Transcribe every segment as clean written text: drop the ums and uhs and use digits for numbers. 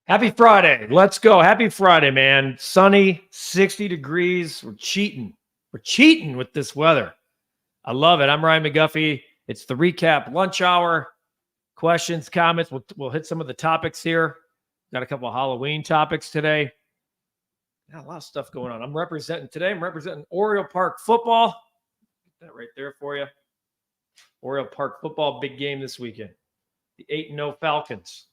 Happy Friday. Let's go. Happy Friday, man. Sunny, 60 degrees. We're cheating. We're cheating with this weather. I love it. I'm Ryan McGuffey. It's the recap lunch hour. Questions, comments. We'll hit some of the topics here. Got a couple of Halloween topics today. Got a lot of stuff going on. I'm representing Oriole Park football. Get that right there for you. Oriole Park football, big game this weekend. The 8-0 Falcons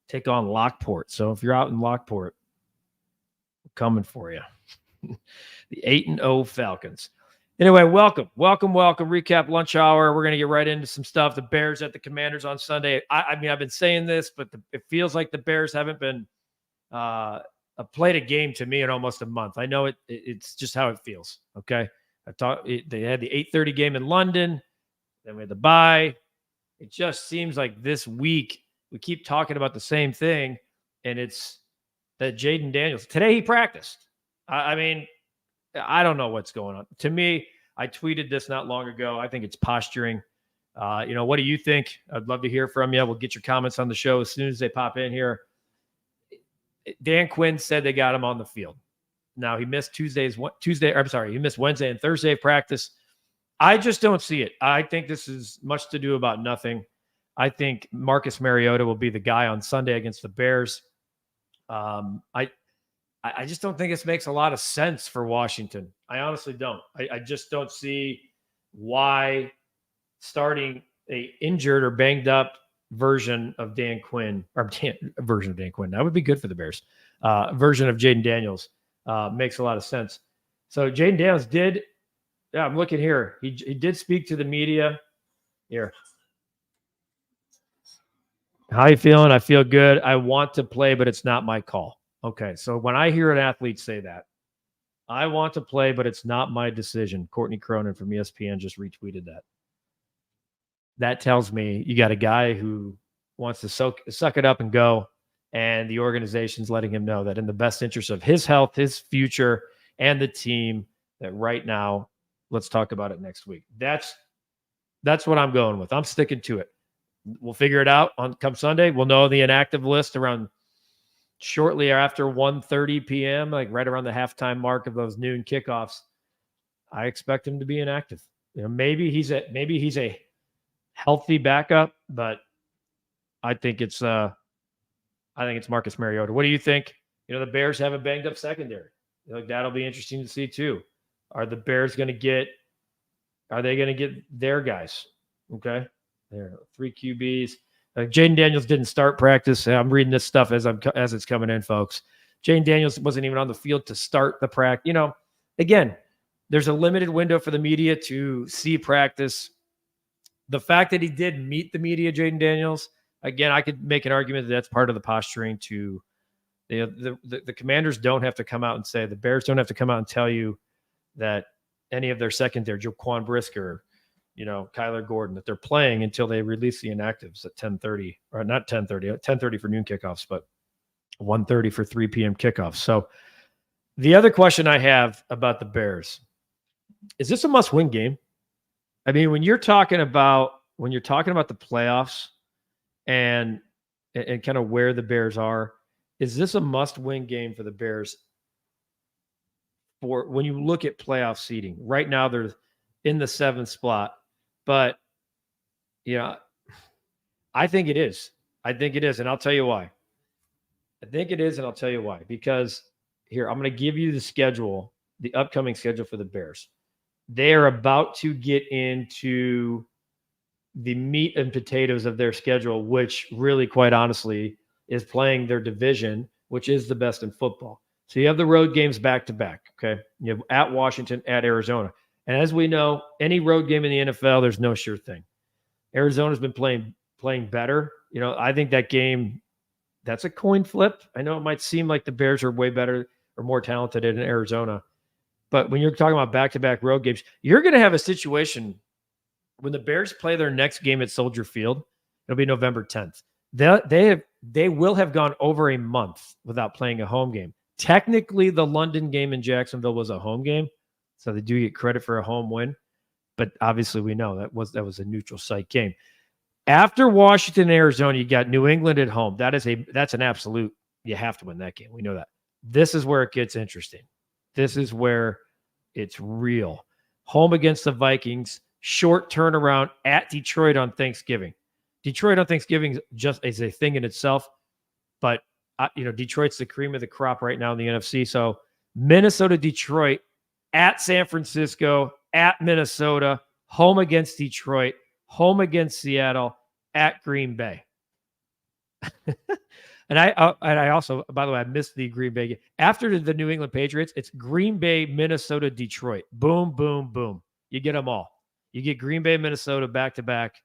take on Lockport. So if you're out in Lockport, we're coming for you. The 8-0 Falcons. Anyway, welcome. Recap lunch hour. We're going to get right into some stuff. The Bears at the Commanders on Sunday. I mean, I've been saying this, but it feels like the Bears haven't been played a game to me in almost a month. I know it's just how it feels. Okay. They had the 8:30 game in London. Then we had the bye. It just seems like this week we keep talking about the same thing, and it's that Jayden Daniels. Today he practiced. I mean, I don't know what's going on. To me, I tweeted this not long ago. I think it's posturing. What do you think? I'd love to hear from you. We'll get your comments on the show as soon as they pop in here. Dan Quinn said they got him on the field. Now he missed he missed Wednesday and Thursday of practice. I just don't see it. I think this is much to do about nothing. I think Marcus Mariota will be the guy on Sunday against the Bears. I just don't think this makes a lot of sense for Washington. I honestly don't. I just don't see why starting a injured or banged up version of Dan Quinn, that would be good for the Bears, version of Jayden Daniels makes a lot of sense. So Jayden Daniels I'm looking here. He did speak to the media. Here. How you feeling? I feel good. I want to play, but it's not my call. Okay, so when I hear an athlete say that, I want to play, but it's not my decision. Courtney Cronin from ESPN just retweeted that. That tells me you got a guy who wants to suck it up and go, and the organization's letting him know that in the best interest of his health, his future, and the team, that right now, let's talk about it next week. That's what I'm going with. I'm sticking to it. We'll figure it out come Sunday. We'll know the inactive list around shortly after 1:30 p.m., like right around the halftime mark of those noon kickoffs. I expect him to be inactive. Maybe he's a healthy backup, but I think it's Marcus Mariota. What do you think? The Bears have a banged up secondary. That'll be interesting to see too. Are the Bears going to get their guys? Okay. There, 3 QBs. Jayden Daniels didn't start practice. I'm reading this stuff as it's coming in, folks. Jayden Daniels wasn't even on the field to start the practice. Again, there's a limited window for the media to see practice. The fact that he did meet the media, Jayden Daniels, again, I could make an argument that that's part of the posturing to the Commanders don't have to come out and say, the Bears don't have to come out and tell you that any of their secondary, Jaquan Brisker, Kyler Gordon, that they're playing until they release the inactives at 10:30, or not 10:30, 10:30 for noon kickoffs, but 1:30 for 3 p.m. kickoffs. So the other question I have about the Bears, is this a must-win game? I mean, when you're talking about the playoffs and kind of where the Bears are, is this a must-win game for the Bears? For when you look at playoff seeding, right now they're in the 7th spot. But, I think it is. And I'll tell you why. Because here, I'm going to give you the upcoming schedule for the Bears. They are about to get into the meat and potatoes of their schedule, which really, quite honestly, is playing their division, which is the best in football. So you have the road games back to back, okay? You have at Washington, at Arizona. And as we know, any road game in the NFL, there's no sure thing. Arizona's been playing better. I think that game, that's a coin flip. I know it might seem like the Bears are way better or more talented in Arizona. But when you're talking about back-to-back road games, you're going to have a situation when the Bears play their next game at Soldier Field. It'll be November 10th. They will have gone over a month without playing a home game. Technically, the London game in Jacksonville was a home game, so they do get credit for a home win. But obviously, we know that was a neutral site game. After Washington and Arizona, you got New England at home. That's an absolute You have to win that game. We know that. This is where it gets interesting. This is where it's real. Home against the Vikings, short turnaround at Detroit on Thanksgiving. Detroit on Thanksgiving just is a thing in itself, but Detroit's the cream of the crop right now in the NFC. So Minnesota, Detroit, at San Francisco, at Minnesota, home against Detroit, home against Seattle, at Green Bay. And I also, by the way, I missed the Green Bay game. After the New England Patriots, it's Green Bay, Minnesota, Detroit. Boom, boom, boom. You get them all. You get Green Bay, Minnesota back-to-back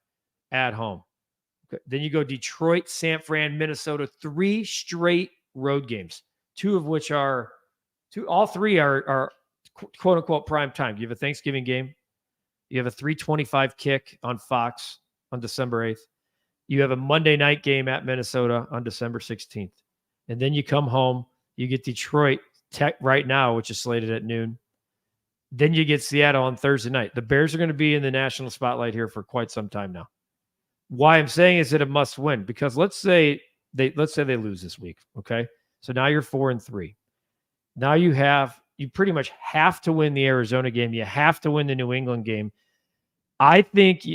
at home. Then you go Detroit, San Fran, Minnesota, 3 straight road games, all three are quote unquote prime time. You have a Thanksgiving game. You have a 3:25 kick on Fox on December 8th. You have a Monday night game at Minnesota on December 16th. And then you come home, you get Detroit Tech right now, which is slated at noon. Then you get Seattle on Thursday night. The Bears are going to be in the national spotlight here for quite some time now. Why I'm saying is that it must win, because let's say they lose this week. Okay. So now you're 4-3. Now you pretty much have to win the Arizona game. You have to win the New England game. I think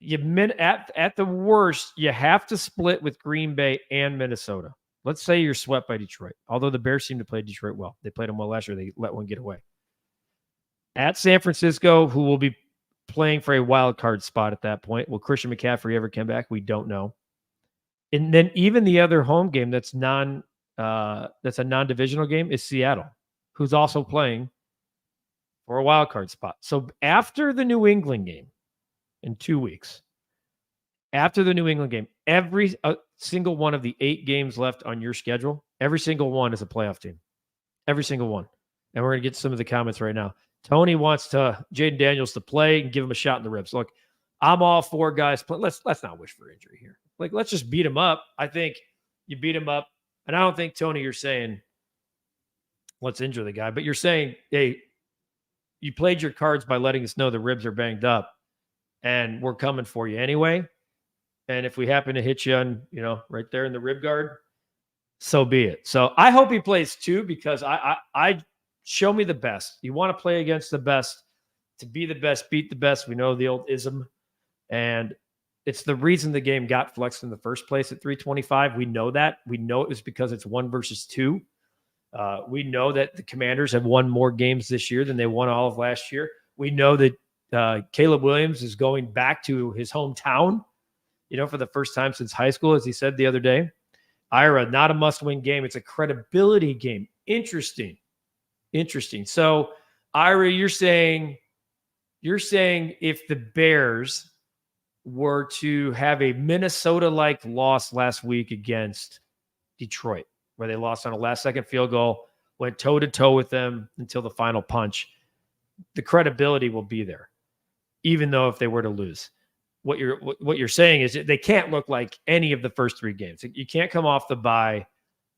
at the worst, you have to split with Green Bay and Minnesota. Let's say you're swept by Detroit, although the Bears seem to play Detroit well. They played them well last year. They let one get away. At San Francisco, who will be playing for a wild card spot at that point. Will Christian McCaffrey ever come back? We don't know. And then even the other home game that's a non-divisional game is Seattle, who's also playing for a wild card spot. So after the New England game in 2 weeks, every single one of the 8 games left on your schedule, every single one is a playoff team. Every single one. And we're going to get some of the comments right now. Tony wants Jayden Daniels to play and give him a shot in the ribs. Look, I'm all for guys. Let's not wish for injury here. Like, let's just beat him up. I think you beat him up. And I don't think, Tony, you're saying let's injure the guy. But you're saying, hey, you played your cards by letting us know the ribs are banged up. And we're coming for you anyway. And if we happen to hit you on, right there in the rib guard, so be it. So I hope he plays too, because I show me the best. You want to play against the best, to be the best, beat the best. We know the old ism. And it's the reason the game got flexed in the first place at 325. We know that. We know it was because it's 1 versus 2. We know that the Commanders have won more games this year than they won all of last year. We know that Caleb Williams is going back to his hometown, for the first time since high school, as he said the other day. Ira, not a must-win game. It's a credibility game. Interesting. So, Ira, you're saying if the Bears were to have a Minnesota-like loss last week against Detroit, where they lost on a last-second field goal, went toe-to-toe with them until the final punch, the credibility will be there, even though if they were to lose. What you're saying is they can't look like any of the first 3 games. You can't come off the bye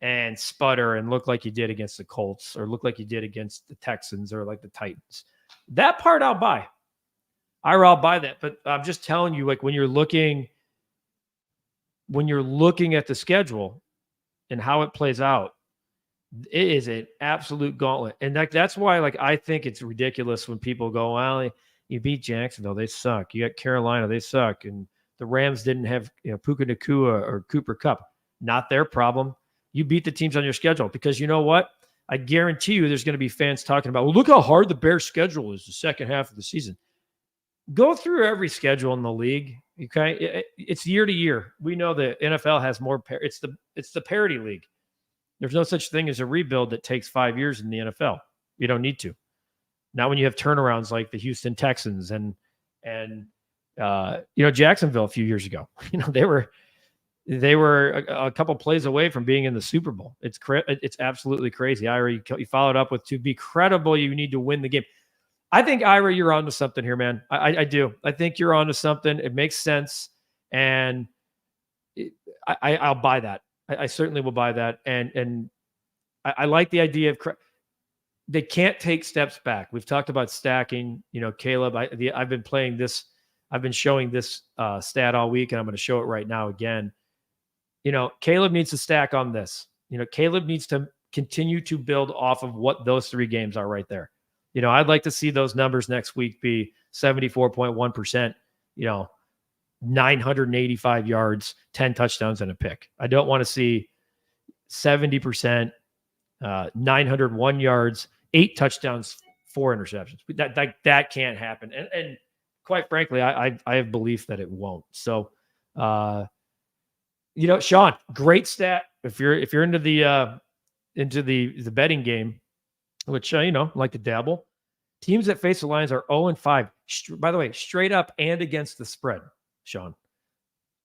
and sputter and look like you did against the Colts, or look like you did against the Texans, or like the Titans. That part I'll buy. I'll buy that. But I'm just telling you, like, when you're looking at the schedule and how it plays out, it is an absolute gauntlet. And that's why, I think it's ridiculous when people go, well, you beat Jacksonville, they suck. You got Carolina, they suck. And the Rams didn't have Puka Nacua or Cooper Kupp. Not their problem. You beat the teams on your schedule, because you know what? I guarantee you there's going to be fans talking about, well, look how hard the Bears' schedule is the second half of the season. Go through every schedule in the league, okay? It's year to year. We know the NFL has more. It's the parity league. There's no such thing as a rebuild that takes 5 years in the NFL. You don't need to. Not when you have turnarounds like the Houston Texans and Jacksonville a few years ago. They were a couple plays away from being in the Super Bowl. It's absolutely crazy. Ira, you followed up with, to be credible, you need to win the game. I think, Ira, you're onto something here, man. I do. I think you're onto something. It makes sense, and I'll buy that. I certainly will buy that. And I like the idea of they can't take steps back. We've talked about stacking. Caleb, I've been playing this. I've been showing this stat all week, and I'm going to show it right now again. Caleb needs to stack on this. Caleb needs to continue to build off of what those 3 games are right there. I'd like to see those numbers next week be 74.1%, 985 yards, 10 touchdowns, and a pick. I don't want to see 70%, 901 yards, 8 touchdowns, 4 interceptions. That can't happen. And quite frankly, I have belief that it won't. So, Sean, great stat. If you're into the betting game, which like to dabble, teams that face the Lions are 0-5. By the way, straight up and against the spread, Sean.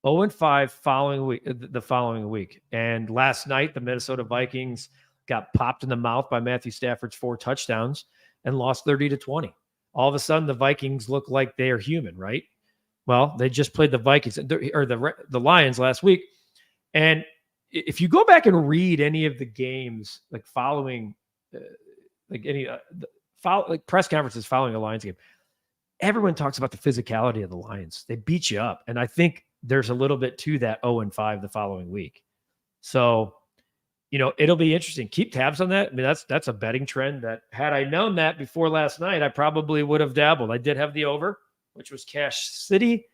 0-5 the following week. And last night, the Minnesota Vikings got popped in the mouth by Matthew Stafford's 4 touchdowns and lost 30-20. All of a sudden, the Vikings look like they are human, right? Well, they just played the Vikings or the Lions last week. And if you go back and read any of the games, like following, press conferences following a Lions game, everyone talks about the physicality of the Lions. They beat you up. And I think there's a little bit to that 0-5 the following week. So, it'll be interesting. Keep tabs on that. I mean, that's a betting trend that had I known that before last night, I probably would have dabbled. I did have the over, which was Cash City.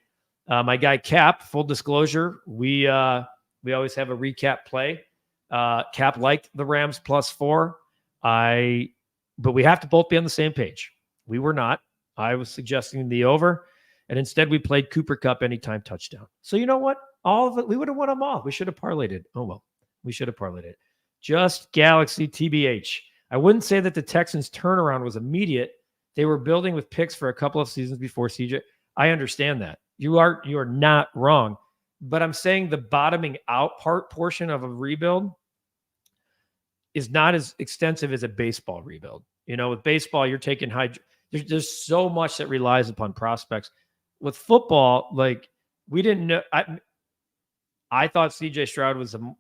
My guy Cap, full disclosure, we always have a recap play. Cap liked the Rams +4. But we have to both be on the same page. We were not. I was suggesting the over, and instead we played Cooper Kupp anytime touchdown. So you know what? All of it, we would have won them all. We should have parlayed it. Oh, well, we should have parlayed it. Just Galaxy TBH. I wouldn't say that the Texans' turnaround was immediate. They were building with picks for a couple of seasons before CJ. I understand that. You are not wrong. But I'm saying the bottoming out portion of a rebuild is not as extensive as a baseball rebuild. With baseball, you're taking there's so much that relies upon prospects. With football, we didn't know. I thought CJ Stroud was an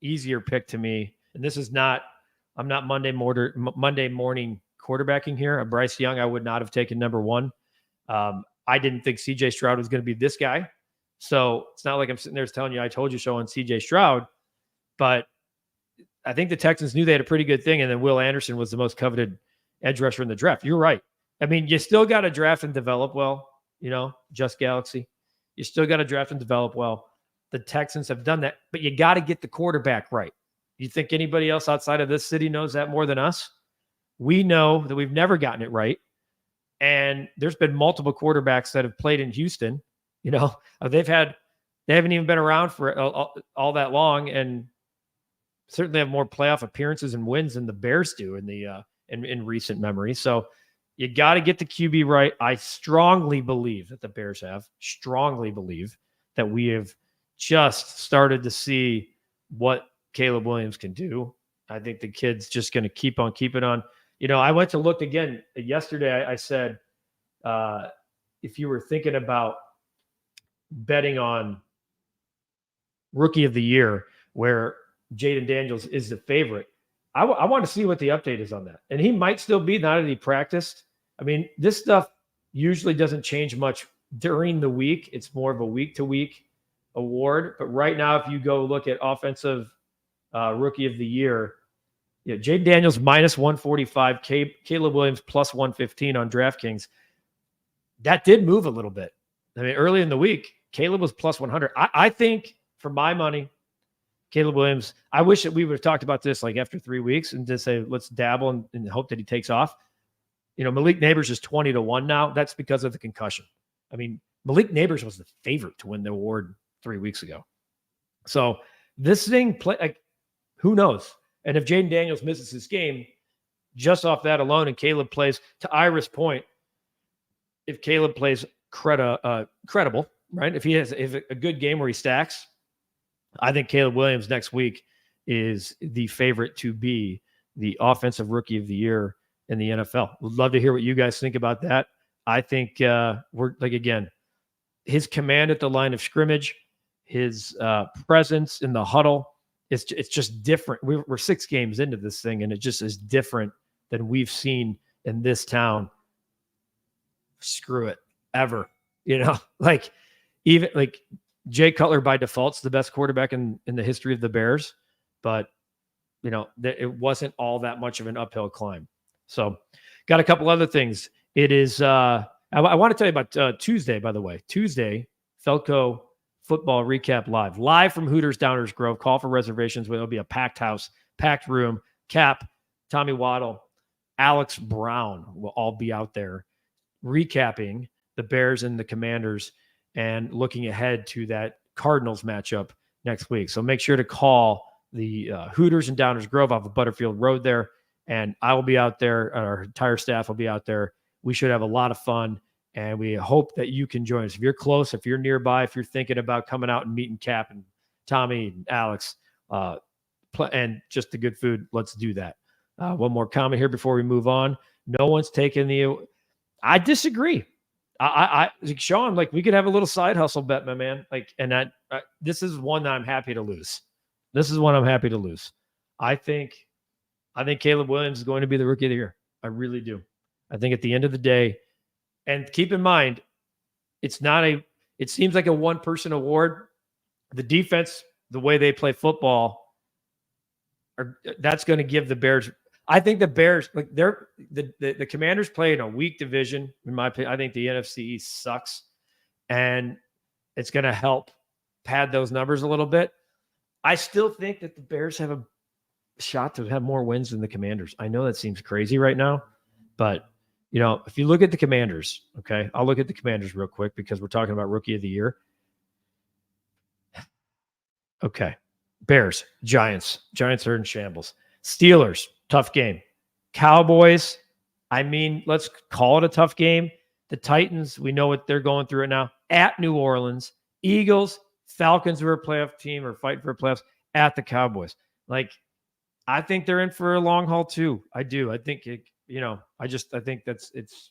easier pick to me. And this is not, I'm not Monday morning quarterbacking here. A Bryce Young, I would not have taken number 1. I didn't think CJ Stroud was going to be this guy. So it's not like I'm sitting there telling you, I told you so on CJ Stroud, but I think the Texans knew they had a pretty good thing. And then Will Anderson was the most coveted edge rusher in the draft. You're right. I mean, you still got to draft and develop well, just Galaxy. You still got to draft and develop well. The Texans have done that, but you got to get the quarterback right. You think anybody else outside of this city knows that more than us? We know that we've never gotten it right. And there's been multiple quarterbacks that have played in Houston. They haven't even been around for all that long, and certainly have more playoff appearances and wins than the Bears do in recent memory. So you got to get the QB right. I strongly believe that the Bears strongly believe that we have just started to see what Caleb Williams can do. I think the kid's just going to keep on keeping on. I went to look again yesterday. I said, if you were thinking about betting on Rookie of the Year, where Jayden Daniels is the favorite, I want to see what the update is on that. And he might still be, now that he practiced. I mean, this stuff usually doesn't change much during the week. It's more of a week-to-week award. But right now, if you go look at offensive Rookie of the Year, Jayden Daniels -145, Caleb Williams +115 on DraftKings. That did move a little bit. I mean, early in the week, Caleb was +100. I think, for my money, Caleb Williams, I wish that we would have talked about this after 3 weeks and just say, let's dabble and hope that he takes off. Malik Neighbors is 20-1 now. That's because of the concussion. I mean, Malik Neighbors was the favorite to win the award 3 weeks ago. So this thing, who knows? And if Jayden Daniels misses his game, just off that alone, and Caleb plays, to Ira's point, if Caleb plays credible, right? If he has a good game where he stacks, I think Caleb Williams next week is the favorite to be the offensive Rookie of the Year in the NFL. Would love to hear what you guys think about that. I think again, his command at the line of scrimmage, his presence in the huddle, it's just different. We're 6 games into this thing, and it just is different than we've seen in this town. Screw it, ever. Even Jay Cutler by default's the best quarterback in the history of the Bears, but it wasn't all that much of an uphill climb. So got a couple other things. It is, I want to tell you about Tuesday, by the way. Tuesday, Felco football recap live from Hooters Downers Grove. Call for reservations. It'll be a packed house, packed room. Cap, Tommy Waddle, Alex Brown will all be out there recapping the Bears and the Commanders and looking ahead to that Cardinals matchup next week. So make sure to call the Hooters and Downers Grove off of Butterfield Road there. And I will be out there. Our entire staff will be out there. We should have a lot of fun. And we hope that you can join us. If you're close, if you're nearby, if you're thinking about coming out and meeting Cap and Tommy and Alex, and just the good food, let's do that. One more comment here before we move on. No one's taking I disagree. Sean, like, we could have a little side hustle bet, my man. Like, and this is one that I'm happy to lose. I think Caleb Williams is going to be the rookie of the year. I really do. I think at the end of the day, and keep in mind, it seems like a one-person award. The defense, the way they play football, that's going to give the Bears. I think the Bears, like, the Commanders play in a weak division. In my opinion, I think the NFC East sucks, and it's going to help pad those numbers a little bit. I still think that the Bears have a shot to have more wins than the Commanders. I know that seems crazy right now, but if you look at the Commanders, okay, I'll look at the Commanders real quick because we're talking about rookie of the year. Okay. Bears, Giants are in shambles. Steelers, tough game. Cowboys, let's call it a tough game. The Titans, we know what they're going through right now. At New Orleans, Eagles, Falcons, who are a playoff team or fighting for playoffs, at the Cowboys. Like, I think they're in for a long haul too. I do. I think I think it's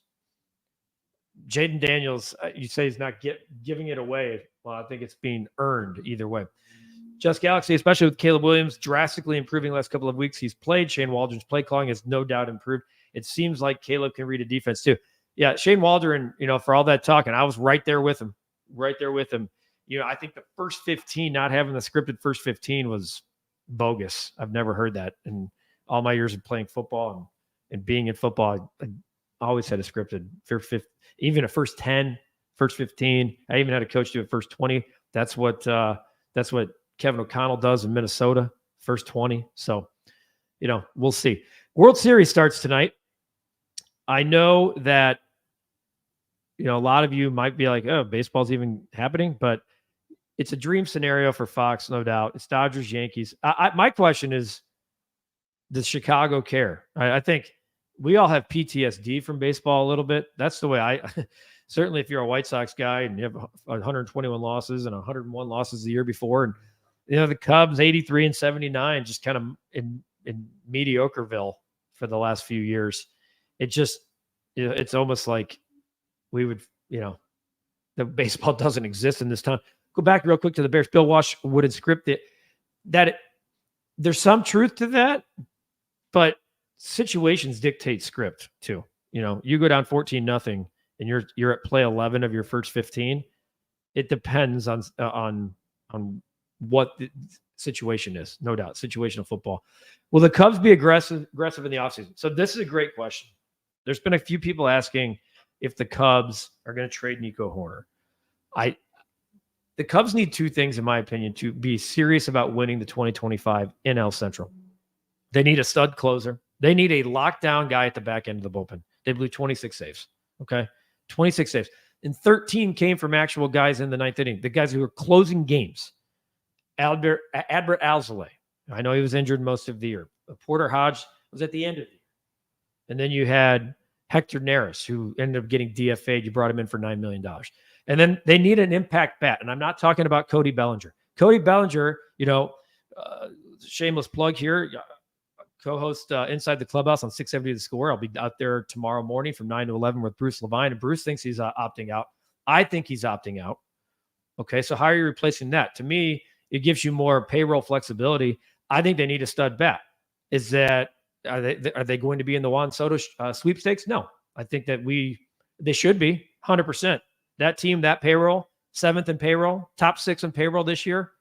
Jayden Daniels. You say he's not giving it away. Well, I think it's being earned either way. Just Galaxy, especially with Caleb Williams drastically improving the last couple of weeks he's played. Shane Waldron's play calling has no doubt improved. It seems like Caleb can read a defense too. Yeah, Shane Waldron, for all that talk, and I was right there with him. I think the first 15, not having the scripted first 15 was bogus. I've never heard that in all my years of playing football and being in football. I always had a scripted even a first 10, first 15. I even had a coach do a first 20. That's what Kevin O'Connell does in Minnesota, first 20. So, we'll see. World Series starts tonight. I know that, a lot of you might be like, oh, baseball's even happening, but it's a dream scenario for Fox, no doubt. It's Dodgers, Yankees. My question is, does Chicago care? I think we all have PTSD from baseball a little bit. That's the way certainly if you're a White Sox guy and you have 121 losses and 101 losses the year before, and the Cubs 83 and 79, just kind of in mediocreville for the last few years. It just, it's almost like we would, the baseball doesn't exist in this time. Go back real quick to the Bears. Bill Walsh wouldn't script it. There's some truth to that, but situations dictate script too. You go down 14-0 and you're at play 11 of your first 15. It depends on what the situation is, no doubt. Situational football. Will the Cubs be aggressive in the offseason? So this is a great question. There's been a few people asking if the Cubs are going to trade Nico Horner. The Cubs need two things, in my opinion, to be serious about winning the 2025 NL Central. They need a stud closer. They need a lockdown guy at the back end of the bullpen. They blew 26 saves. Okay, 26 saves. And 13 came from actual guys in the ninth inning, the guys who were closing games. Adbert Alzolay. I know he was injured most of the year. Porter Hodge was at the end of the year. And then you had Hector Neris, who ended up getting DFA'd. You brought him in for $9 million. And then they need an impact bat. And I'm not talking about Cody Bellinger. Cody Bellinger, shameless plug here, co-host Inside the Clubhouse on 670 The Score. I'll be out there tomorrow morning from 9 to 11 with Bruce Levine. And Bruce thinks he's opting out. I think he's opting out. Okay, so how are you replacing that? To me, it gives you more payroll flexibility. I think they need a stud bat. Are they going to be in the Juan Soto sweepstakes? No. I think that they should be 100%. That team, that payroll, 7th in payroll, top 6 in payroll this year,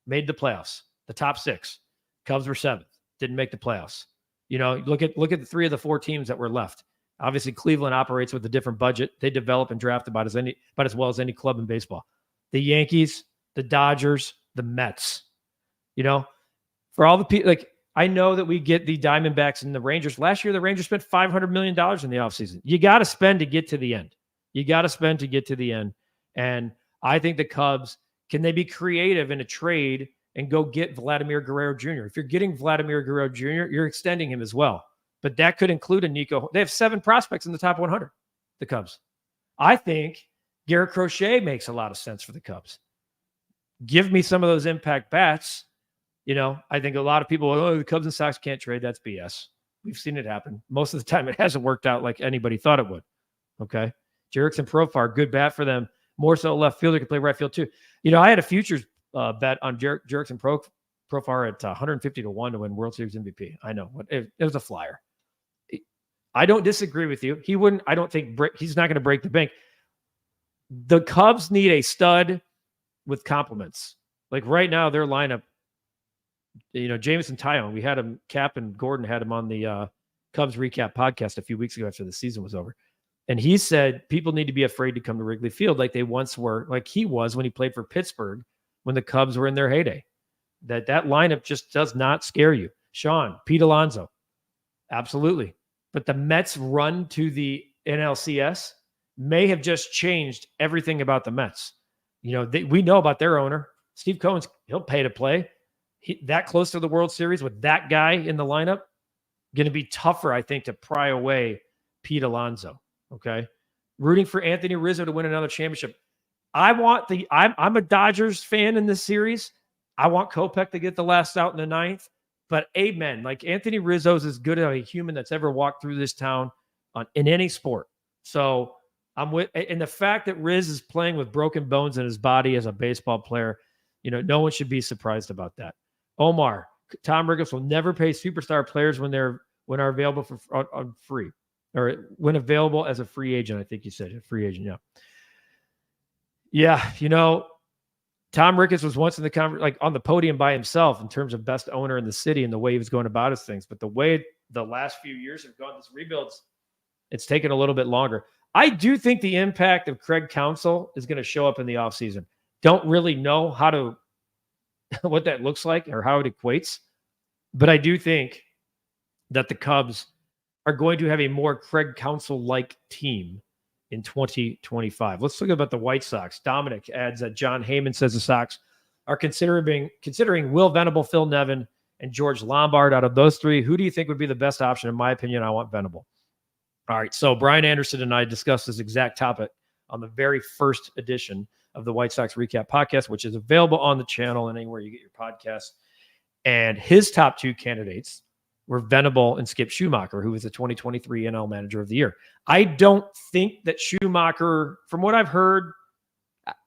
made the playoffs. The top 6. Cubs were 7th. didn't make the playoffs. Look at the 3 of the 4 teams that were left. Obviously, Cleveland operates with a different budget. They develop and draft about as well as any club in baseball. The Yankees, the Dodgers, the Mets. For all the people, I know that we get the Diamondbacks and the Rangers. Last year, the Rangers spent $500 million in the offseason. You got to spend to get to the end. And I think the Cubs, can they be creative in a trade and go get Vladimir Guerrero Jr.? If you're getting Vladimir Guerrero Jr., you're extending him as well. But that could include a Nico. They have 7 prospects in the top 100, the Cubs. I think Garrett Crochet makes a lot of sense for the Cubs. Give me some of those impact bats. I think a lot of people, the Cubs and Sox can't trade. That's BS. We've seen it happen. Most of the time, it hasn't worked out like anybody thought it would. Okay. Jerickson Profar, good bat for them. More so left fielder, could play right field too. I had a futures bet on Jerickson Profar at 150 to 1 to win World Series MVP. I know. It was a flyer. I don't disagree with you. I don't think he's not going to break the bank. The Cubs need a stud with compliments. Like right now, their lineup, Jameson Taillon, we had him, Cap and Gordon had him on the Cubs recap podcast a few weeks ago after the season was over. And he said people need to be afraid to come to Wrigley Field like they once were, like he was when he played for Pittsburgh when the Cubs were in their heyday. That lineup just does not scare you. Sean, Pete Alonso, absolutely. But the Mets' run to the NLCS may have just changed everything about the Mets. We know about their owner. Steve Cohen's, he'll pay to play. That close to the World Series with that guy in the lineup, going to be tougher, I think, to pry away Pete Alonso. Okay. Rooting for Anthony Rizzo to win another championship. I'm a Dodgers fan in this series. I want Kopech to get the last out in the 9th. But amen. Like Anthony Rizzo's as good a human that's ever walked through this town in any sport. So and the fact that Riz is playing with broken bones in his body as a baseball player, no one should be surprised about that. Omar, Tom Ricketts will never pay superstar players when are available on free, or when available as a free agent. I think you said a free agent. Yeah. Tom Ricketts was once in the on the podium by himself in terms of best owner in the city and the way he was going about his things. But the way the last few years have gone, this rebuilds, it's taken a little bit longer. I do think the impact of Craig Counsell is going to show up in the offseason. Don't really know what that looks like or how it equates. But I do think that the Cubs are going to have a more Craig Counsell-like team in 2025. Let's talk about the White Sox. Dominic adds that John Heyman says the Sox are considering Will Venable, Phil Nevin, and George Lombard. Out of those 3, who do you think would be the best option? In my opinion, I want Venable. All right, so Brian Anderson and I discussed this exact topic on the very first edition of the White Sox Recap podcast, which is available on the channel and anywhere you get your podcasts. And his top 2 candidates were Venable and Skip Schumacher, who was the 2023 NL Manager of the Year. I don't think that Schumacher, from what I've heard,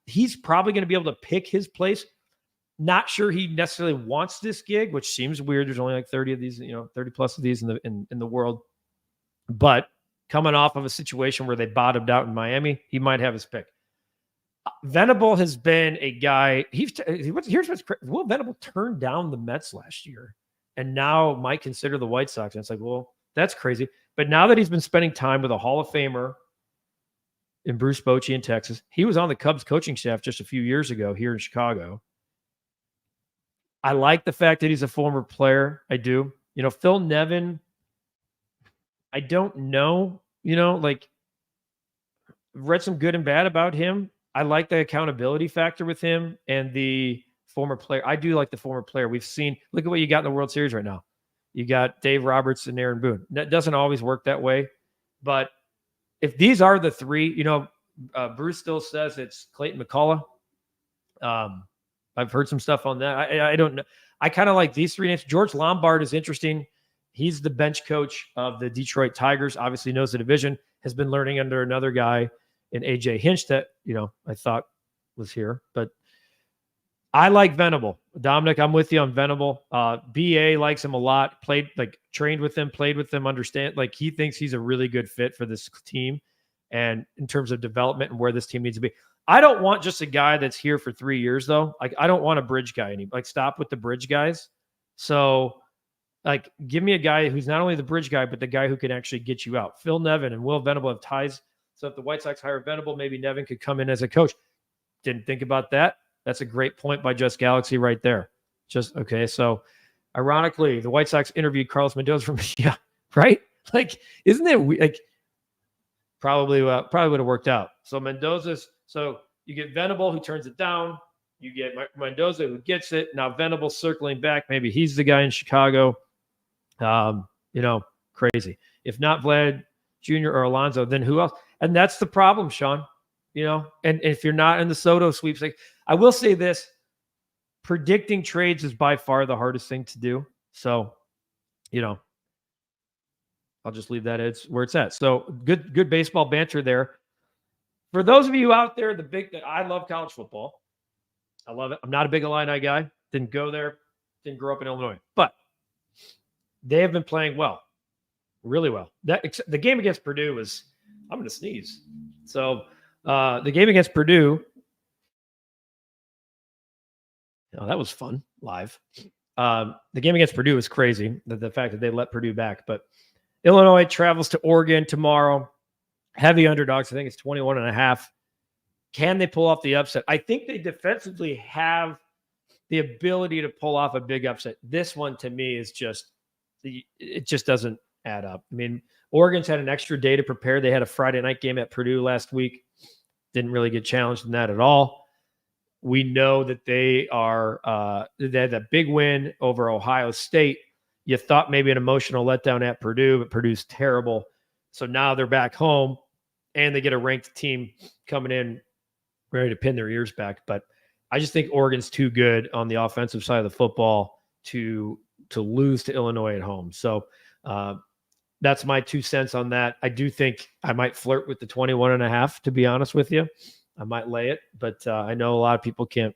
he's probably going to be able to pick his place. Not sure he necessarily wants this gig, which seems weird. There's only like 30 of these, 30 plus of these in the world. But coming off of a situation where they bottomed out in Miami, he might have his pick. Venable has been a guy. Here's what's crazy. Will Venable turned down the Mets last year and now might consider the White Sox. And it's like, well, that's crazy. But now that he's been spending time with a Hall of Famer in Bruce Bochy in Texas, he was on the Cubs coaching staff just a few years ago here in Chicago. I like the fact that he's a former player. I do. Phil Nevin, I don't know, read some good and bad about him. I like the accountability factor with him and the former player. I do like the former player. We've seen, look at what you got in the World Series right now. You got Dave Roberts and Aaron Boone. That doesn't always work that way. But if these are the 3, Bruce still says it's Clayton McCullough. I've heard some stuff on that. I don't know. I kind of like these 3 names. George Lombard is interesting. He's the bench coach of the Detroit Tigers, obviously knows the division, has been learning under another guy in AJ Hinch that, I thought was here. But I like Venable. Dominic, I'm with you on Venable. BA likes him a lot. Trained with him, played with him, understand. He thinks he's a really good fit for this team and in terms of development and where this team needs to be. I don't want just a guy that's here for 3 years, though. I don't want a bridge guy anymore. Stop with the bridge guys. So Like, give me a guy who's not only the bridge guy, but the guy who can actually get you out. Phil Nevin and Will Venable have ties. So if the White Sox hire Venable, maybe Nevin could come in as a coach. Didn't think about that. That's a great point by Just Galaxy right there. Just okay. So ironically, the White Sox interviewed Carlos Mendoza from yeah, right? Like, isn't it like probably would have worked out. So Mendoza's so you get Venable who turns it down. You get Mendoza who gets it. Now Venable circling back. Maybe he's the guy in Chicago. Crazy. If not Vlad Jr. or Alonso, then who else? And that's the problem, Sean. And if you're not in the Soto sweepstakes, I will say this: predicting trades is by far the hardest thing to do. So, I'll just leave that as where it's at. So good baseball banter there. For those of you out there, I love college football. I love it. I'm not a big Illini guy. Didn't go there. Didn't grow up in Illinois, but they have been playing well, really well. The game against Purdue was, I'm going to sneeze. So the game against Purdue, that was fun live. The game against Purdue was crazy. The fact that they let Purdue back, but Illinois travels to Oregon tomorrow. Heavy underdogs. I think it's 21.5. Can they pull off the upset? I think they defensively have the ability to pull off a big upset. This one to me is it just doesn't add up. I mean, Oregon's had an extra day to prepare. They had a Friday night game at Purdue last week. Didn't really get challenged in that at all. We know that they had a big win over Ohio State. You thought maybe an emotional letdown at Purdue, but Purdue's terrible. So now they're back home and they get a ranked team coming in ready to pin their ears back. But I just think Oregon's too good on the offensive side of the football to lose to Illinois at home. So that's my 2 cents on that. I do think I might flirt with the 21.5, to be honest with you. I might lay it, but I know a lot of people can't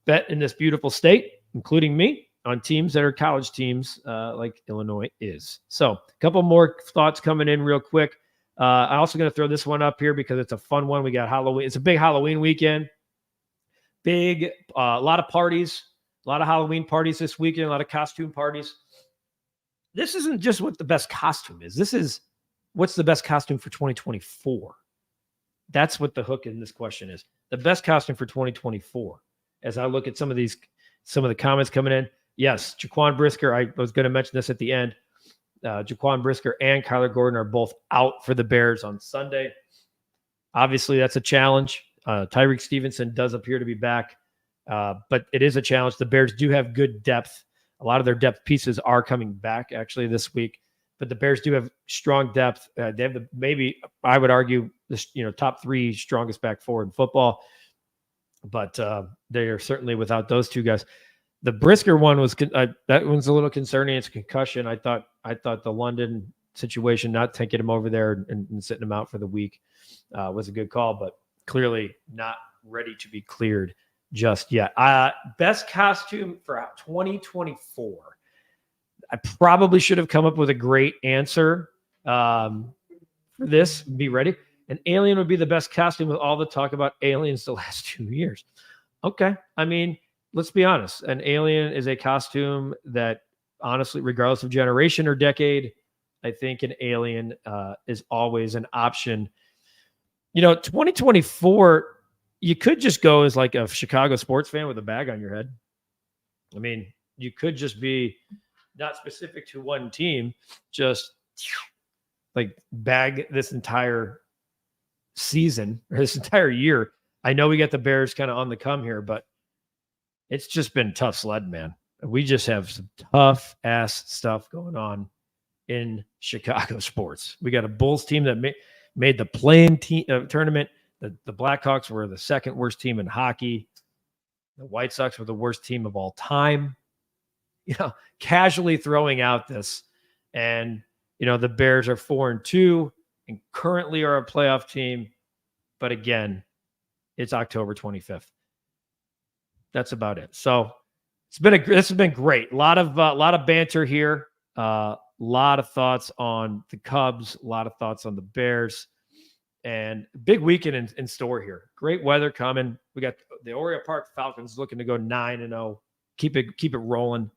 bet in this beautiful state, including me, on teams that are college teams like Illinois is. So a couple more thoughts coming in real quick. I'm also going to throw this one up here because it's a fun one. We got Halloween. It's a big Halloween weekend. A lot of parties, a lot of Halloween parties this weekend, a lot of costume parties. This isn't just what the best costume is. This is what's the best costume for 2024. That's what the hook in this question is. The best costume for 2024. As I look at some of the comments coming in, yes, Jaquan Brisker, I was going to mention this at the end. Jaquan Brisker and Kyler Gordon are both out for the Bears on Sunday. Obviously, that's a challenge. Tyreek Stevenson does appear to be back, but it is a challenge. The Bears do have good depth. A lot of their depth pieces are coming back actually this week, but the Bears do have strong depth. They have maybe I would argue this, top 3 strongest back four in football, but they are certainly without those two guys. The Brisker one was that one's a little concerning. It's a concussion. I thought the London situation, not taking him over there and sitting him out for the week, was a good call, but clearly not ready to be cleared just yet. Best costume for 2024. I probably should have come up with a great answer for this. Be ready. An alien would be the best costume with all the talk about aliens the last 2 years. Okay. I mean, let's be honest. An alien is a costume that, honestly, regardless of generation or decade, I think an alien is always an option. 2024, you could just go as like a Chicago sports fan with a bag on your head. I mean, you could just be not specific to one team, just like bag this entire season or this entire year. I know we got the Bears kind of on the come here, but it's just been tough sledding, man. We just have some tough ass stuff going on in Chicago sports. We got a Bulls team that made the play-in tournament. The Blackhawks were the second worst team in hockey. The White Sox were the worst team of all time. Casually throwing out this. And, the Bears are 4-2 and currently are a playoff team. But again, it's October 25th. That's about it. So this has been great. A lot of banter here. A lot of thoughts on the Cubs. A lot of thoughts on the Bears. And big weekend in store here. Great weather coming. We got the Oriole Park Falcons looking to go 9-0. Keep it rolling.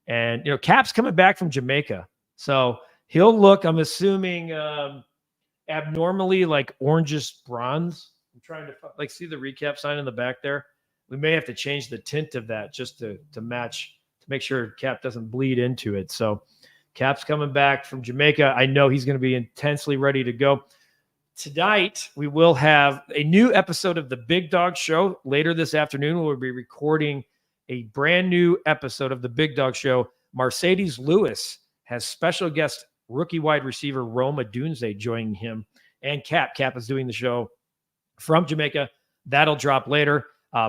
And, Cap's coming back from Jamaica. So he'll look, I'm assuming, abnormally like orangish bronze. I'm trying to see the recap sign in the back there. We may have to change the tint of that just to match, to make sure Cap doesn't bleed into it. So Cap's coming back from Jamaica. I know he's going to be intensely ready to go. Tonight, we will have a new episode of the Big Dog Show. Later this afternoon, we'll be recording a brand new episode of the Big Dog Show. Mercedes Lewis has special guest rookie wide receiver Roma Dunze joining him, and Cap. Cap is doing the show from Jamaica. That'll drop later.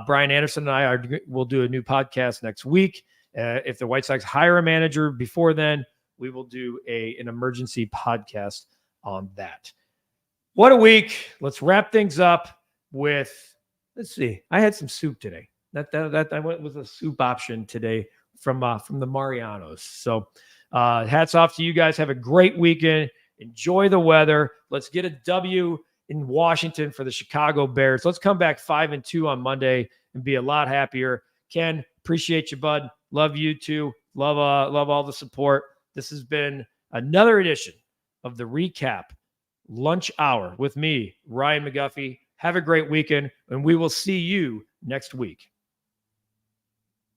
Brian Anderson and I will do a new podcast next week. If the White Sox hire a manager before then, we will do an emergency podcast on that. What a week. Let's wrap things up with, let's see. I had some soup today. That I went with a soup option today from the Marianos. So hats off to you guys. Have a great weekend. Enjoy the weather. Let's get a W in Washington for the Chicago Bears. Let's come back 5-2 on Monday and be a lot happier. Ken, appreciate you, bud. Love you too. Love all the support. This has been another edition of the Recap Lunch Hour with me, Ryan McGuffey. Have a great weekend, and we will see you next week.